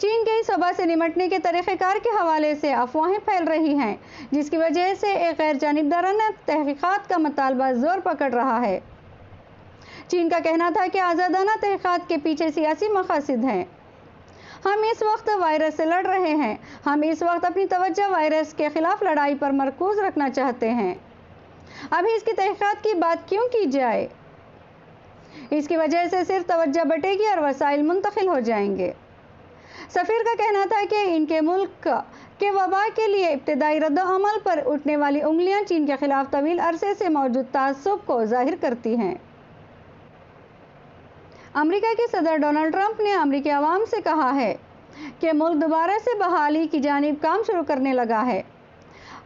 چین کے اس وبا سے نمٹنے کے طریقہ کار کے حوالے سے افواہیں پھیل رہی ہیں، جس کی وجہ سے ایک غیر جانبدارانہ تحقیقات کا مطالبہ زور پکڑ رہا ہے۔ چین کا کہنا تھا کہ آزادانہ تحقیقات کے پیچھے سیاسی مقاصد ہیں۔ ہم اس وقت وائرس سے لڑ رہے ہیں، ہم اس وقت اپنی توجہ وائرس کے خلاف لڑائی پر مرکوز رکھنا چاہتے ہیں۔ ابھی اس کی تحقیقات کی بات کیوں کی جائے؟ اس کی وجہ سے صرف توجہ بٹے گی اور وسائل منتقل ہو جائیں گے۔ سفیر کا کہنا تھا کہ ان کے ملک کے وبا کے لیے ابتدائی رد عمل پر اٹھنے والی انگلیاں چین کے خلاف طویل عرصے سے موجود تعصب کو ظاہر کرتی ہیں۔ امریکہ کے صدر ڈونلڈ ٹرمپ نے امریکی عوام سے کہا ہے کہ ملک دوبارہ سے بحالی کی جانب کام شروع کرنے لگا ہے۔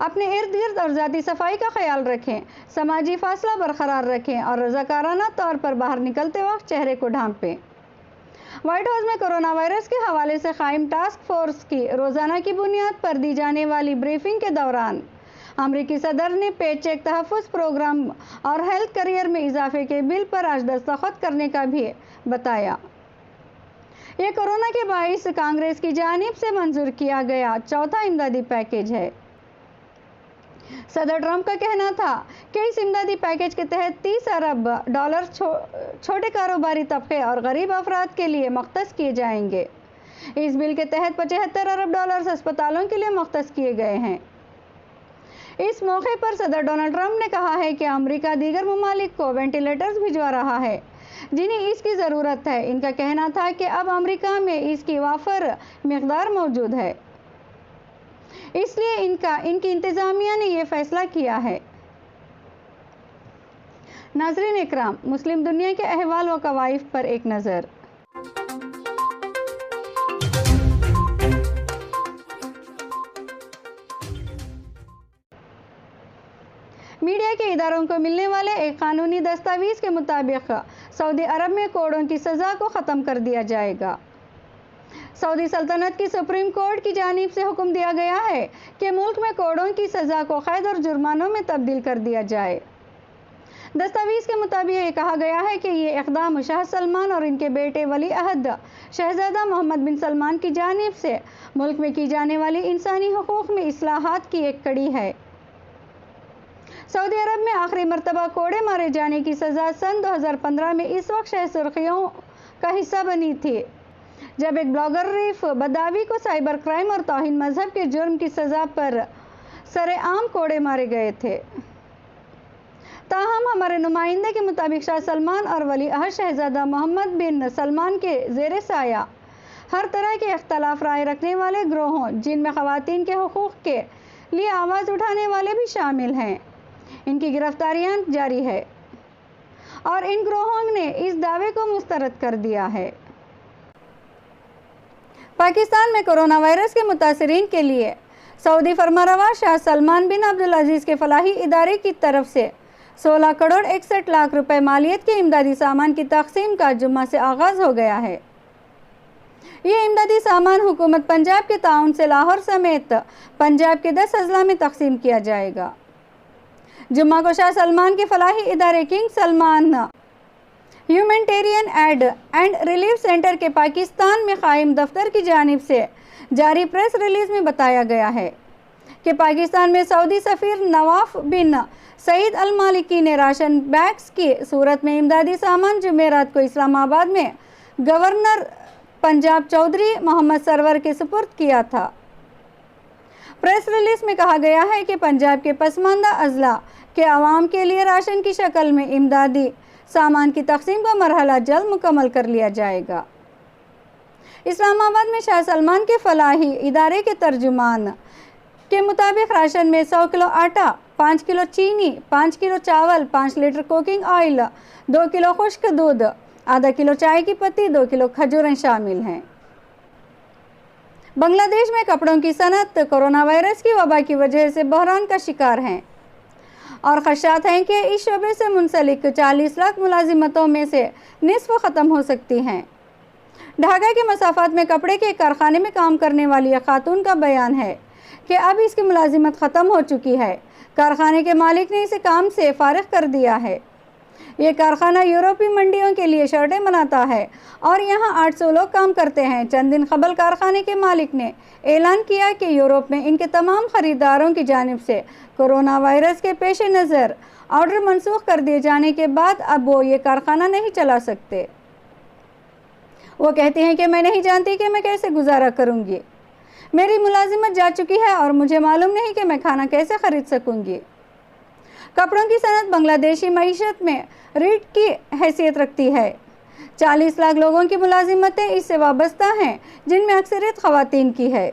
اپنے ارد گرد اور ذاتی صفائی کا خیال رکھیں، سماجی فاصلہ برقرار رکھیں اور رضاکارانہ طور پر باہر نکلتے وقت چہرے کو ڈھانپیں۔ وائٹ ہاؤس میں کورونا وائرس کے حوالے سے قائم ٹاسک فورس کی روزانہ کی بنیاد پر دی جانے والی بریفنگ کے دوران امریکی صدر نے پے چیک تحفظ پروگرام اور ہیلتھ کیئر میں اضافے کے بل پر آج دستخط کرنے کا بھی بتایا۔ یہ کورونا کے باعث کانگریس کی جانب سے منظور کیا گیا چوتھا امدادی پیکیج ہے۔ صدر ٹرمپ کا کہنا تھا کہ اس امدادی پیکیج کے تحت $30 ارب چھوٹے کاروباری طبقے اور غریب افراد کے لیے مختص کیے جائیں گے۔ اس بل کے تحت $75 ارب اسپتالوں کے لیے مختص کیے گئے ہیں۔ اس موقع پر صدر ڈونلڈ ٹرمپ نے کہا ہے کہ امریکہ دیگر ممالک کو وینٹیلیٹرز بھجوا رہا ہے جنہیں اس کی ضرورت ہے۔ ان کا کہنا تھا کہ اب امریکہ میں اس کی وافر مقدار موجود ہے، اس لیے ان کی انتظامیہ نے یہ فیصلہ کیا ہے۔ ناظرین اکرام، مسلم دنیا کے احوال و کوائف پر ایک نظر۔ میڈیا کے اداروں کو ملنے والے ایک قانونی دستاویز کے مطابق سعودی عرب میں کوڑوں کی سزا کو ختم کر دیا جائے گا۔ سعودی سلطنت کی سپریم کورٹ کی جانب سے حکم دیا گیا ہے کہ ملک میں کوڑوں کی سزا کو قید اور جرمانوں میں تبدیل کر دیا جائے۔ دستاویز کے مطابق یہ کہا گیا ہے کہ یہ اقدام شاہ سلمان اور ان کے بیٹے ولی عہد شہزادہ محمد بن سلمان کی جانب سے ملک میں کی جانے والی انسانی حقوق میں اصلاحات کی ایک کڑی ہے۔ سعودی عرب میں آخری مرتبہ کوڑے مارے جانے کی سزا سن 2015 میں اس وقت شہ سرخیوں کا حصہ بنی تھی جب ایک بلاگر ریف بداوی کو سائبر کرائم اور توہین مذہب کے جرم کی سزا پر سرِ عام کوڑے مارے گئے تھے۔ تاہم ہمارے نمائندے کے مطابق شاہ سلمان اور ولی عہد شہزادہ محمد بن سلمان کے زیر سایہ ہر طرح کے اختلاف رائے رکھنے والے گروہوں، جن میں خواتین کے حقوق کے لیے آواز اٹھانے والے بھی شامل ہیں، ان کی گرفتاریاں جاری ہے اور ان گروہوں نے اس دعوے کو مسترد کر دیا ہے۔ پاکستان میں کورونا وائرس کے متاثرین کے لیے سعودی فرمانروا شاہ سلمان بن عبدالعزیز کے فلاحی ادارے کی طرف سے 16 کروڑ 61 لاکھ روپے مالیت کے امدادی سامان کی تقسیم کا جمعہ سے آغاز ہو گیا ہے۔ یہ امدادی سامان حکومت پنجاب کے تعاون سے لاہور سمیت پنجاب کے 10 اضلاع میں تقسیم کیا جائے گا۔ جمعہ کو شاہ سلمان کے فلاحی ادارے king Salman humanitarian aid and relief centre کے پاکستان میں قائم دفتر کی جانب سے جاری پریس ریلیز میں بتایا گیا ہے کہ پاکستان میں سعودی سفیر نواف بن سعید المالکی نے راشن بیگز کی صورت میں امدادی سامان جمعرات کو اسلام آباد میں گورنر پنجاب چودھری محمد سرور کے سپرد کیا تھا۔ پریس ریلیز میں کہا گیا ہے کہ پنجاب کے پسماندہ اضلاع کے عوام کے لیے راشن کی شکل میں امدادی سامان کی تقسیم کا مرحلہ جلد مکمل کر لیا جائے گا۔ اسلام آباد میں شاہ سلمان کے فلاحی ادارے کے ترجمان کے مطابق راشن میں 100 کلو آٹا، 5 کلو چینی، 5 کلو چاول، 5 لیٹر کوکنگ آئل، 2 کلو خشک دودھ، آدھا کلو چائے کی پتی، 2 کلو کھجوریں شامل ہیں۔ بنگلہ دیش میں کپڑوں کی صنعت کورونا وائرس کی وبا کی وجہ سے بحران کا شکار ہیں اور خدشات ہیں کہ اس شعبے سے منسلک 40 لاکھ ملازمتوں میں سے نصف ختم ہو سکتی ہیں۔ ڈھاکہ کے مسافات میں کپڑے کے کارخانے میں کام کرنے والی ایک خاتون کا بیان ہے کہ اب اس کی ملازمت ختم ہو چکی ہے۔ کارخانے کے مالک نے اسے کام سے فارغ کر دیا ہے۔ یہ کارخانہ یورپی منڈیوں کے لیے شرٹیں بناتا ہے اور یہاں 800 لوگ کام کرتے ہیں۔ چند دن قبل کارخانے کے مالک نے اعلان کیا کہ یورپ میں ان کے تمام خریداروں کی جانب سے کورونا وائرس کے پیش نظر آرڈر منسوخ کر دیے جانے کے بعد اب وہ یہ کارخانہ نہیں چلا سکتے۔ وہ کہتے ہیں کہ میں نہیں جانتی کہ میں کیسے گزارا کروں گی۔ میری ملازمت جا چکی ہے اور مجھے معلوم نہیں کہ میں کھانا کیسے خرید سکوں گی۔ کپڑوں کی صنعت بنگلہ دیشی معیشت میں ریڑھ کی حیثیت رکھتی ہے۔ 40 لاکھ لوگوں کی ملازمتیں اس سے وابستہ ہیں، جن میں اکثریت خواتین کی ہے۔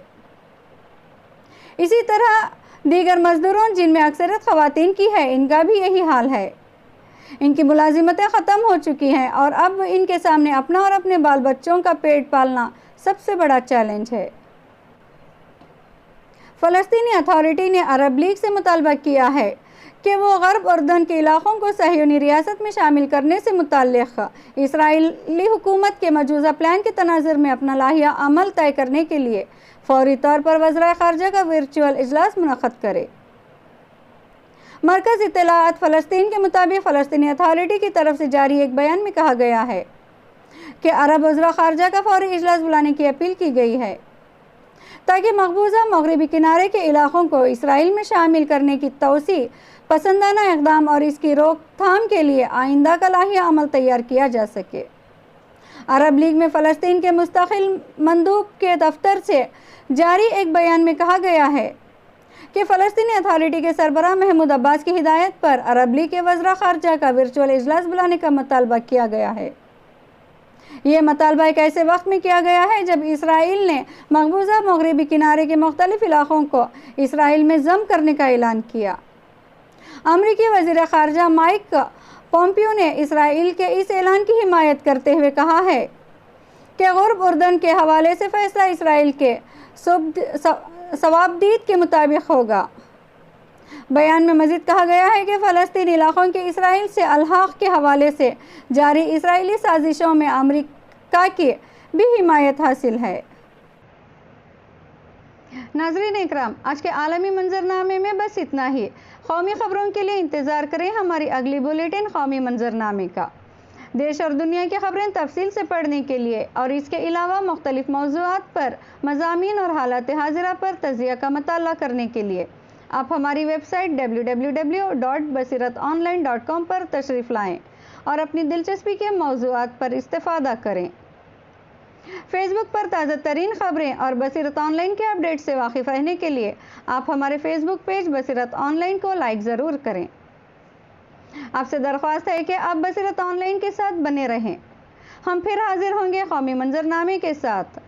اسی طرح دیگر مزدوروں جن میں اکثریت خواتین کی ہے، ان کا بھی یہی حال ہے۔ ان کی ملازمتیں ختم ہو چکی ہیں اور اب ان کے سامنے اپنا اور اپنے بال بچوں کا پیٹ پالنا سب سے بڑا چیلنج ہے۔ فلسطینی اتھارٹی نے عرب لیگ سے مطالبہ کیا ہے کہ وہ غرب اردن کے علاقوں کو صہیونی ریاست میں شامل کرنے سے متعلق اسرائیلی حکومت کے مجوزہ پلان کے تناظر میں اپنا لائحہ عمل طے کرنے کے لیے فوری طور پر وزرائے خارجہ کا ورچوئل اجلاس منعقد کرے۔ مرکز اطلاعات فلسطین کے مطابق فلسطینی اتھارٹی کی طرف سے جاری ایک بیان میں کہا گیا ہے کہ عرب وزراء خارجہ کا فوری اجلاس بلانے کی اپیل کی گئی ہے تاکہ مقبوضہ مغربی کنارے کے علاقوں کو اسرائیل میں شامل کرنے کی توسیع پسندانہ اقدام اور اس کی روک تھام کے لیے آئندہ کا لائحہ عمل تیار کیا جا سکے۔ عرب لیگ میں فلسطین کے مستقل مندوب کے دفتر سے جاری ایک بیان میں کہا گیا ہے کہ فلسطینی اتھارٹی کے سربراہ محمود عباس کی ہدایت پر عرب لیگ کے وزراء خارجہ کا ورچوئل اجلاس بلانے کا مطالبہ کیا گیا ہے۔ یہ مطالبہ ایک ایسے وقت میں کیا گیا ہے جب اسرائیل نے مقبوضہ مغربی کنارے کے مختلف علاقوں کو اسرائیل میں ضم کرنے کا اعلان کیا۔ امریکی وزیر خارجہ مائک پومپیو نے اسرائیل کے اس اعلان کی حمایت کرتے ہوئے کہا ہے کہ غرب اردن کے حوالے سے فیصلہ اسرائیل کے ثوابدید کے مطابق ہوگا۔ بیان میں مزید کہا گیا ہے کہ فلسطینی علاقوں کے اسرائیل سے الحاق کے حوالے سے جاری اسرائیلی سازشوں میں امریکہ کی بھی حمایت حاصل ہے۔ ناظرین اکرام، آج کے عالمی منظرنامے میں بس اتنا ہی۔ قومی خبروں کے لیے انتظار کریں ہماری اگلی بلیٹن قومی منظرنامے کا۔ دیش اور دنیا کی خبریں تفصیل سے پڑھنے کے لیے اور اس کے علاوہ مختلف موضوعات پر مضامین اور حالات حاضرہ پر تجزیہ کا مطالعہ کرنے کے لیے آپ ہماری ویب سائٹ www.basiratonline.com پر تشریف لائیں اور اپنی دلچسپی کے موضوعات پر استفادہ کریں۔ فیس بک پر تازہ ترین خبریں اور بصیرت آن لائن کے اپڈیٹ سے واقف رہنے کے لیے آپ ہمارے فیس بک پیج بصیرت آن لائن کو لائک ضرور کریں۔ آپ سے درخواست ہے کہ آپ بصیرت آن لائن کے ساتھ بنے رہیں۔ ہم پھر حاضر ہوں گے قومی منظرنامے کے ساتھ۔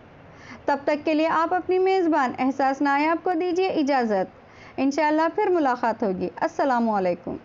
تب تک کے لیے آپ اپنی میزبان احساس نایاب کو دیجیے اجازت۔ انشاءاللہ پھر ملاقات ہوگی۔ السلام علیکم۔